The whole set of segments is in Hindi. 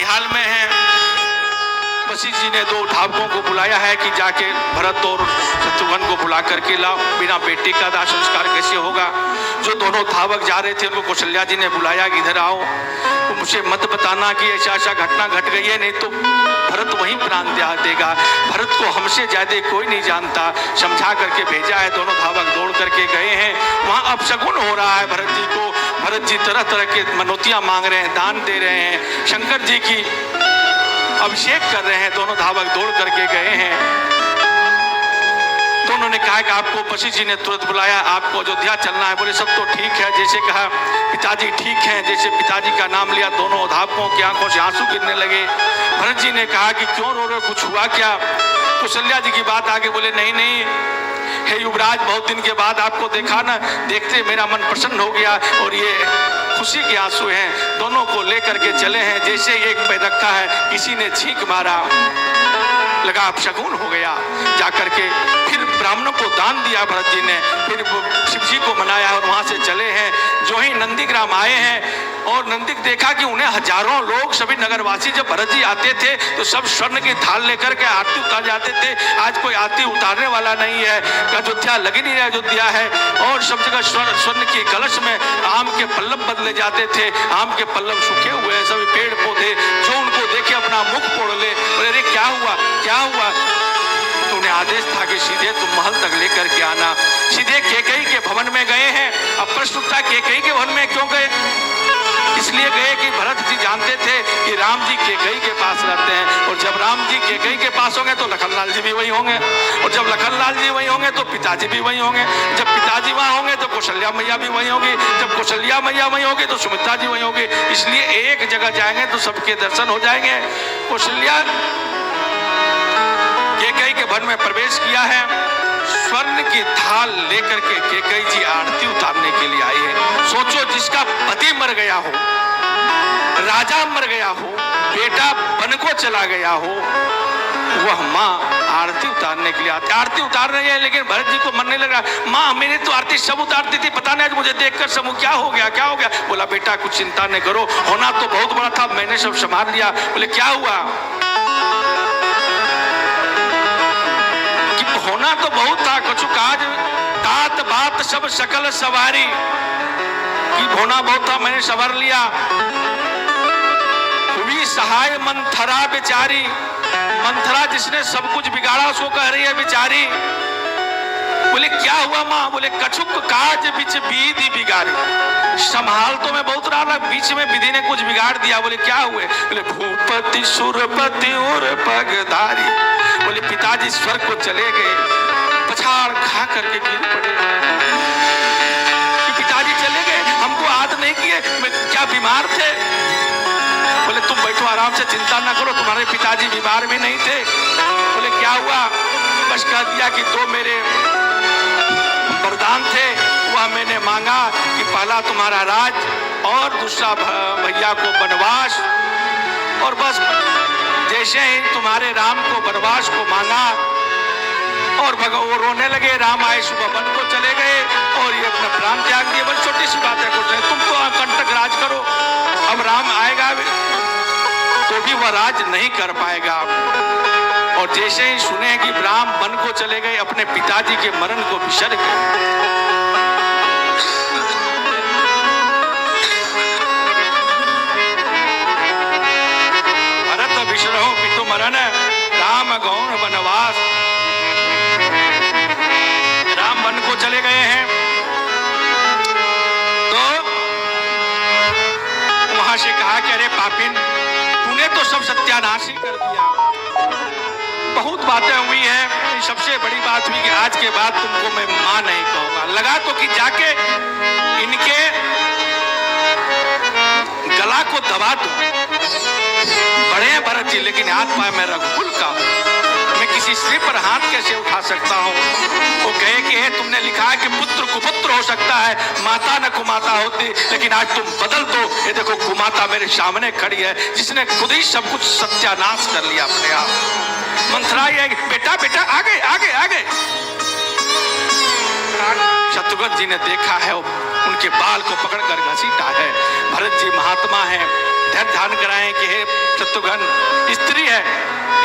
ख्याल में हैं। वशिष्ठ जी ने दो धावकों को बुलाया है कि जाके भरत और शत्रुघ्न को बुला करके लाओ, बिना बेटे का दाह संस्कार कैसे होगा। जो दोनों धावक जा रहे थे उनको कौशल्या जी ने बुलाया कि इधर आओ, तो मुझे मत बताना कि ऐसा ऐसा घटना घट गई है, नहीं तो भरत वहीं प्राण देगा। भरत को हमसे ज्यादा कोई नहीं जानता। समझा करके भेजा है। दोनों धावक दौड़ करके गए हैं। वहां अपशगुन हो रहा है भरत जी को। भरत जी तरह तरह के मनौतियां मांग रहे हैं, दान दे रहे हैं, शंकर जी की अभिषेक कर रहे हैं। दोनों धावक दौड़ करके गए हैं। दोनों ने कहा कि आपको वशिष्ठ जी ने तुरंत बुलाया, आपको अयोध्या चलना है। बोले सब तो ठीक है। जैसे कहा पिताजी ठीक हैं, जैसे पिताजी का नाम लिया दोनों धावकों की आंखों से आंसू गिरने लगे। भरत जी ने कहा कि क्यों रो रहे, कुछ हुआ क्या। कौशल्या जी की बात आगे बोले नहीं नहीं हे युवराज, बहुत दिन के बाद आपको देखा ना, देखते मेरा मन प्रसन्न हो गया और ये खुशी के आंसू हैं। दोनों को लेकर के चले हैं। जैसे एक पैर रखा है, किसी ने छींक मारा, लगा अपशगुन हो गया। जाकर के फिर ब्राह्मणों को दान दिया भरत जी ने। फिर शिव जी को मनाया और वहां से चले हैं। जो ही नंदीग्राम आए हैं और नंदिक देखा कि उन्हें हजारों लोग, सभी नगरवासी जब भरत जी आते थे तो सब स्वर्ण की थाल लेकर के आरती उतार जाते थे। आज कोई आरती उतारने वाला नहीं है। अयोध्या लगी नहीं है, अयोध्या है। और सब जगह स्वर्ण की कलश में आम के पल्लव बदले जाते थे। आम के पल्लव सूखे हुए हैं, सभी पेड़ पौधे। जो उनको देखे अपना मुख पोड़ ले, बोले अरे क्या हुआ क्या हुआ। तो उन्हें आदेश था कि सीधे तुम महल तक लेकर के आना। सीधे कैकेयी के भवन में गए हैं। अब प्रश्न उठता कैकेयी के भवन में क्यों गए। इसलिए गए कि भरत जी जानते थे कि राम जी कैकेयी के पास रहते हैं, और जब राम जी कैकेयी के पास होंगे तो लखनलाल जी भी वही होंगे, और जब लखनलाल जी वही होंगे तो पिताजी भी वही होंगे, जब पिताजी वहां होंगे तो कौशल्या मैया भी वही होगी, जब कौशल्या मैया वही होगी तो सुमित्रा जी वही होगी। इसलिए एक जगह जाएंगे तो सबके दर्शन हो जाएंगे। कौशल्या कैकेयी के भवन में प्रवेश किया है। स्वर्ण की थाल लेकर के कैकेयी जी आरती उतारने के लिए आई है। सोचो, जिसका पति मर गया हो, राजा मर गया हो, बेटा वन को चला गया हो, वह माँ आरती उतारने के लिए आती। आरती उतार रही है, लेकिन भरत जी को मन नहीं लग रहा। माँ मेरी तो आरती सब उतारती थी, पता नहीं आज मुझे देखकर समूह क्या हो गया क्या हो गया। बोला बेटा कुछ चिंता नहीं करो, होना तो बहुत बड़ा था, मैंने सब संभाल लिया। बोले क्या हुआ। होना तो बहुत था, कुछ काज तात बात सब सकल सवारी, कि होना बहुत था, मैंने संभाल लिया। हुई सहाय मंथरा बेचारी, मंथरा जिसने सब कुछ बिगाड़ा उसको कह रही है बेचारी। बोले क्या हुआ माँ। बोले कछुक काज बिच विधि बिगाड़ी। संभाल तो मैं बहुत रहा, बीच में विधि ने कुछ बिगाड़ दिया। बोले क्या हुए। बोले भूपति सुरपति और पगधारी। बोले पिताजी स्वर्ग को चले गए, पछाड़ खा करके गिर पड़े कि पिताजी चले गए, हमको याद नहीं किए, क्या बीमार थे। बोले तुम बैठो आराम से, चिंता ना करो, तुम्हारे पिताजी बीमार भी नहीं थे। बोले क्या हुआ। बस कह दिया कि दो मेरे वरदान थे, वह मैंने मांगा कि पहला तुम्हारा राज और दूसरा भैया को वनवास। और बस जैसे ही तुम्हारे राम को वनवास को मांगा और वो रोने लगे, राम आए सुबह वन को चले गए और ये अपना प्राण त्याग दिए। बड़ी छोटी सी बात है, कुछ तुम तो कंटक राज करो, अब राम आएगा तो भी वह राज नहीं कर पाएगा। और जैसे ही सुने कि राम वन को चले गए, अपने पिताजी के मरण को बिसर गए। विसरहो पितु मरण राम गौण वनवास। राम वन को चले गए हैं तो वहां से कहा कि अरे पापिन, तूने तो सब सत्यानाश ही कर दिया। बहुत बातें हुई हैं, सबसे बड़ी बात हुई कि आज के बाद तुमको मैं मां नहीं कहूंगा। लगा तो कि जाके इनके गला को दबा दूं। बड़े हैं भरत जी, लेकिन हाथ पाए मैं रघुकुल का हूं, मैं किसी स्त्री पर हाथ कैसे उठा सकता हूं। वो कहे कि है तुमने लिखा है कि पुत्र कुपुत्र हो सकता है, माता न कुमाता होती, लेकिन आज तुम बदल दो। ये देखो कुमाता मेरे सामने खड़ी है, जिसने खुद ही सब कुछ सत्यानाश कर लिया अपने आप। मंथरा ये बेटा बेटा आगे आगे आगे। शत्रुघ्न जी ने देखा है, उनके बाल को पकड़कर घसीटा है। भरत जी महात्मा है, धैर्य ध्यान कराएं कि हे शत्रुघ्न स्त्री है,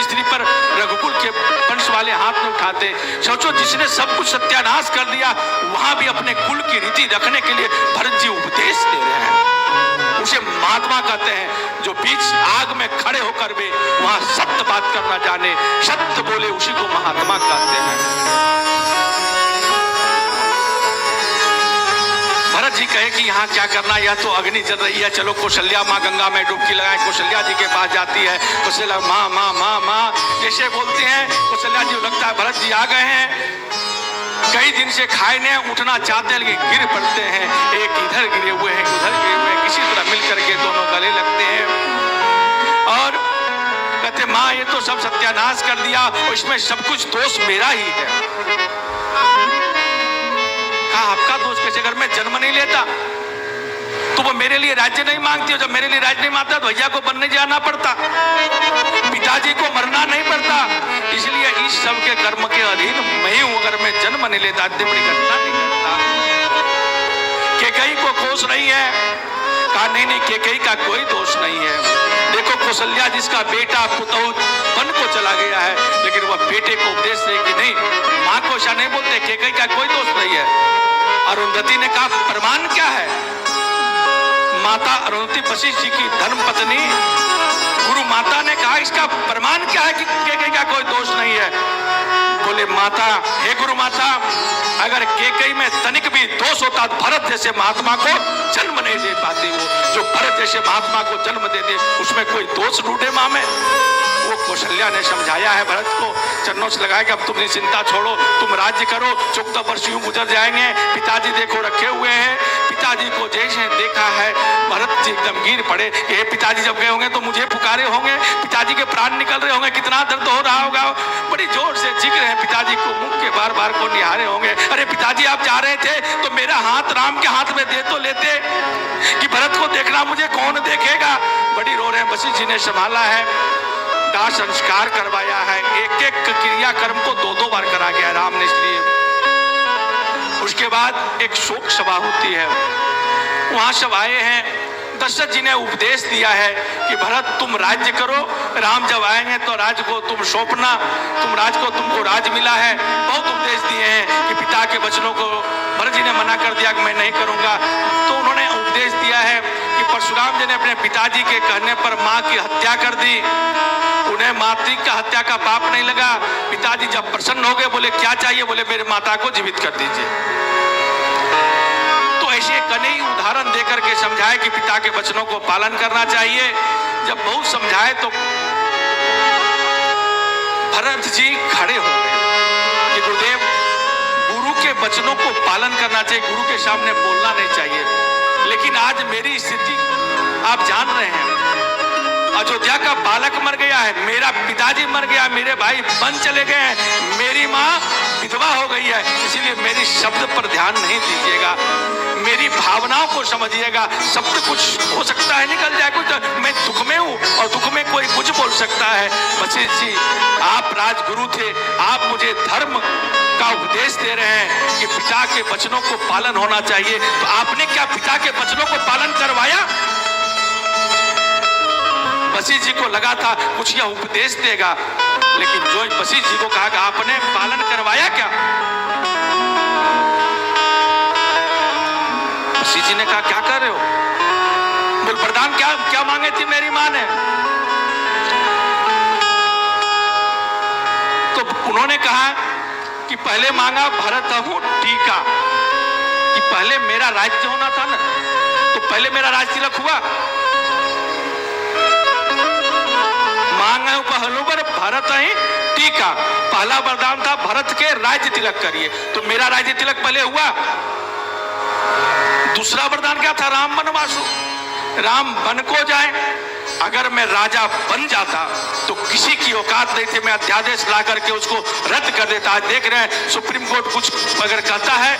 स्त्री पर रघुकुल के वंश वाले हाथ नहीं उठाते। सोचो जिसने सब कुछ सत्यानाश कर दिया वहां भी अपने कुल की रीति रखने के लिए भरत जी उपदेश दे रहे हैं। उसे महात्मा कहते हैं जो बीच आग में खड़े होकर भी वहां सत्य बात करना जाने, सत्य बोले, उसी को महात्मा कहते हैं। भरत जी कहे कि यहाँ क्या करना, यह तो अग्नि जल रही है, चलो कौशल्या माँ गंगा में डुबकी लगाए। कौशल्या जी के पास जाती है, कौशल्या माँ माँ माँ माँ जैसे बोलते हैं। कौशल्या जी लगता है भरत जी आ गए हैं, कई दिन से खाए नहीं, उठना चाहते हैं लेकिन गिर पड़ते हैं, एक इधर गिरे हुए हैं उधर गिरे हुए हैं, किसी तरह मिल करके दोनों गले लगते हैं और कहते माँ ये तो सब सत्यानाश कर दिया और इसमें सब कुछ दोष मेरा ही है। कहा आपका दोष कैसे, घर में जन्म नहीं लेता तो वो मेरे लिए राज्य नहीं मांगती हो, जब मेरे लिए राज्य नहीं मांगता तो भैया को बनने जाना पड़ता, पिताजी को मरना नहीं पड़ता, इसलिए इस सब के कर्म के अधीन मैं हूं, अगर मैं जन्म नहीं लेता इतनी बड़ी घटना नहीं करता। केकई को खोस रही है, कहा नहीं नहीं केकई का कोई दोष नहीं है। देखो कौशल्या जिसका बेटा पुतौह वन को चला गया है लेकिन वह बेटे को उपदेश दे कि नहीं, माँ को ऐसा नहीं बोलते, केकई का कोई दोष नहीं है। अरुंधति ने कहा प्रमाण क्या है, माता अरुंधति वशिष्ठ जी की धर्म पत्नी गुरु माता ने कहा इसका प्रमाण क्या है कि केकई का कोई दोष नहीं है। बोले माता, हे गुरु माता, अगर केकई में तनिक भी दोष होता तो भरत जैसे महात्मा को जन्म नहीं दे पाती, वो जो भरत जैसे महात्मा को जन्म दे दे उसमें कोई दोष ढूंढे माँ में। वो कौशल्या ने समझाया है भरत को, चरणों से लगाया कि अब तुम चिंता छोड़ो, तुम राज्य करो, 14 वर्ष यूं गुजर जाएंगे, पिताजी देखो रखे हुए हैं। पिताजी को जैसे देखा है भरत जी एकदम गिर पड़े, ये पिताजी जब गए होंगे तो मुझे पुकारे होंगे, पिताजी के प्राण निकल रहे होंगे, कितना दर्द हो रहा होगा, बड़ी जोर से चीख रहे हैं, पिताजी को मुंह के बार बार को निहारे होंगे। अरे पिताजी आप जा रहे थे तो मेरा हाथ राम के हाथ में दे तो लेते कि भरत को देखना मुझे कौन देखेगा। बड़ी रो रहे हैं, वशिष्ठ जी ने संभाला है, दाह संस्कार करवाया है, एक एक क्रियाक्रम को 2-2 बार करा गया राम ने, इसलिए उसके बाद एक शोक सभा होती है, वहां सब आए हैं। दशरथ जी ने उपदेश दिया है कि भरत तुम राज्य करो, राम जब आएंगे तो राज को तुम सौंपना, तुम राज को, तुमको राज मिला है। बहुत उपदेश दिए हैं कि पिता के वचनों को भरत जी ने मना कर दिया कि मैं नहीं करूंगा, तो उन्होंने उपदेश दिया है कि परशुराम जी ने अपने पिताजी के कहने पर माँ की हत्या कर दी, उन्हें मातृ का हत्या का पाप नहीं लगा। पिताजी जब प्रसन्न हो गए बोले क्या चाहिए, बोले मेरे माता को जीवित कर दीजिए। तो ऐसे कई उदाहरण देकर के समझाए कि पिता के वचनों को पालन करना चाहिए। जब बहुत समझाए तो भरत जी खड़े हो गए कि गुरुदेव गुरु के वचनों को पालन करना चाहिए, गुरु के सामने बोलना नहीं चाहिए, लेकिन आज मेरी स्थिति आप जान रहे हैं, अयोध्या का बालक मर गया है, मेरा पिताजी मर गया, मेरे भाई वन चले गए हैं, मेरी माँ विधवा हो गई है, इसलिए मेरी शब्द पर ध्यान नहीं दीजिएगा, मेरी भावनाओं को समझिएगा। शब्द कुछ हो सकता है निकल जाए कुछ, मैं दुख में हूँ और दुख में कोई कुछ बोल सकता है। वशिष्ठ जी आप राजगुरु थे, आप मुझे धर्म का उपदेश दे रहे हैं कि पिता के वचनों को पालन होना चाहिए, तो आपने क्या पिता के वचनों को पालन करवाया? वशिष्ठ जी को लगा था कुछ यह उपदेश देगा, लेकिन जो वशिष्ठ जी को कहा कि आपने पालन करवाया क्या? वशिष्ठ जी ने कहा क्या कर रहे हो? बोल वरदान क्या क्या मांगे थी मेरी माँ ने? तो उन्होंने कहा कि पहले मांगा भरत हूं टीका, कि पहले मेरा राज्य होना था ना, तो पहले मेरा राज तिलक हुआ। मांगा पहलू पर भरत ही टीका, पहला वरदान था भरत के राज्य तिलक करिए, तो मेरा राज्य तिलक पहले हुआ। दूसरा वरदान क्या था? राम वनवासु, राम वन को जाए। अगर मैं राजा बन जाता तो किसी की औकात नहीं थी, मैं अध्यादेश ला करके उसको रद्द कर देता। आज देख रहे हैं सुप्रीम कोर्ट कुछ अगर कहता है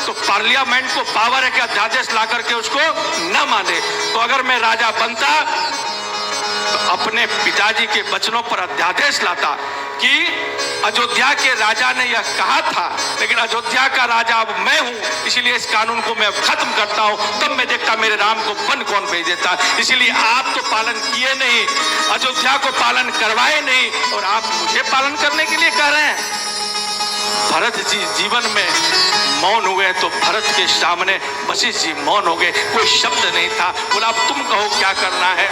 तो पार्लियामेंट को पावर है कि अध्यादेश ला करके उसको न माने। तो अगर मैं राजा बनता तो अपने पिताजी के वचनों पर अध्यादेश लाता कि अयोध्या के राजा ने यह कहा था, लेकिन अयोध्या का राजा अब मैं हूं, इसीलिए इस कानून को मैं अब खत्म करता हूं। तब मैं देखता मेरे राम को वन कौन भेज देता। इसीलिए आप तो पालन किए नहीं, अयोध्या को पालन करवाए नहीं और आप मुझे पालन करने के लिए कह रहे हैं। भरत जी जीवन में मौन हुए तो भरत के सामने वशिष्ठ जी मौन हो गए, कोई शब्द नहीं था। बोला अब तुम कहो क्या करना है।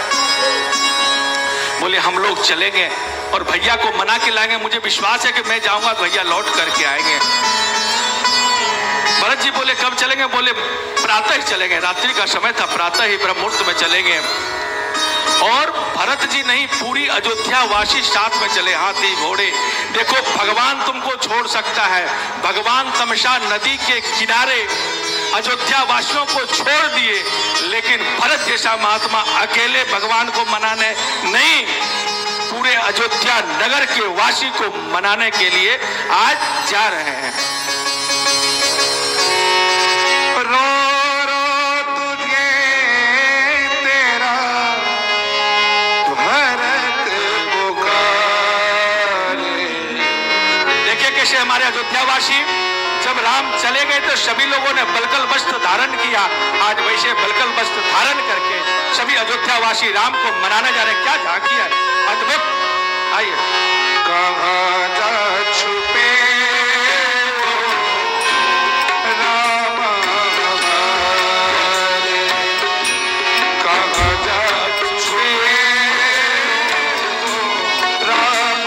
बोले हम लोग चलेंगे और भैया को मना के लाएंगे, मुझे विश्वास है कि मैं जाऊंगा तो भैया लौट करके आएंगे। भरत जी बोले कब चलेंगे। बोले प्रातः ही चलेंगे, रात्रि का समय था, प्रातः ही ब्रह्म मुहूर्त में चलेंगे। और भरत जी नहीं, पूरी अयोध्या वासी साथ में चले, हाथी घोड़े। देखो भगवान तुमको छोड़ सकता है, भगवान तमसा नदी के किनारे अयोध्या वासियों को छोड़ दिए, लेकिन भरत जैसा महात्मा अकेले भगवान को मनाने नहीं, पूरे अयोध्या नगर के वासी को मनाने के लिए आज जा रहे हैं। हमारे अयोध्यावासी जब राम चले गए तो सभी लोगों ने बलकल वस्त्र धारण किया, आज वैसे बलकल वस्त्र धारण करके सभी अयोध्यावासी राम को मनाने जा रहे हैं। क्या झांकी है अद्भुत। आइए। कहाँ जा छुपे राम हमारे, कहाँ जा छुपे राम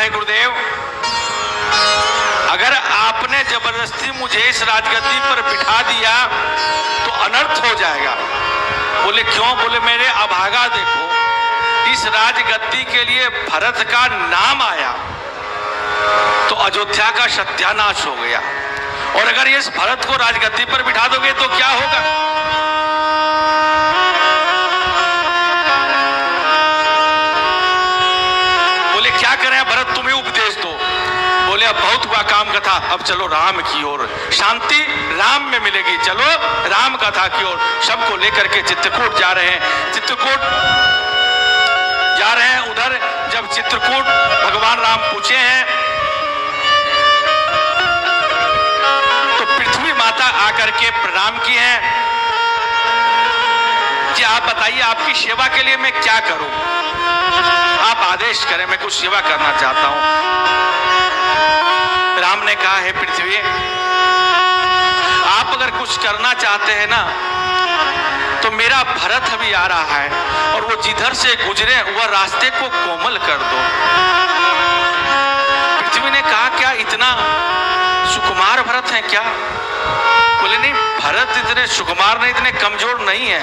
है गुरुदेव, अगर आपने जबरदस्ती मुझे इस राजगद्दी पर बिठा दिया तो अनर्थ हो जाएगा। बोले क्यों? बोले मेरे अभागा देखो, इस राजगद्दी के लिए भरत का नाम आया तो अयोध्या का सत्यानाश हो गया, और अगर इस भरत को राजगद्दी पर बिठा दोगे तो क्या होगा? बोले क्या करें भरत, तुम्हें उपदेश दो। बोले अब बहुत हुआ काम कथा, अब चलो राम की ओर, शांति राम में मिलेगी, चलो राम कथा की ओर। सबको लेकर के चित्रकूट जा रहे हैं, चित्रकूट जा रहे हैं। उधर जब चित्रकूट भगवान राम पूछे हैं तो पृथ्वी माता आकर के प्रणाम की हैं कि आप बताइए आपकी सेवा के लिए मैं क्या करूं, आप आदेश करें, मैं कुछ सेवा करना चाहता हूं। राम ने कहा है पृथ्वी, आप अगर कुछ करना चाहते हैं ना तो मेरा भरत अभी आ रहा है और वो जिधर से गुजरे वह रास्ते को कोमल कर दो। पृथ्वी ने कहा क्या इतना सुकुमार भरत है क्या? बोले नहीं, भरत इतने सुकुमार नहीं, इतने कमजोर नहीं है,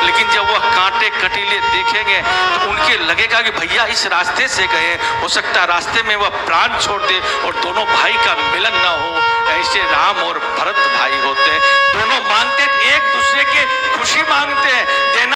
लेकिन जब वह कांटे कटीले देखेंगे तो उनके लगेगा कि भैया इस रास्ते से गए, हो सकता है रास्ते में वह प्राण छोड़ दे और दोनों भाई का मिलन न हो। ऐसे राम और भरत भाई होते हैं, दोनों मांगते एक दूसरे के खुशी मांगते हैं, देना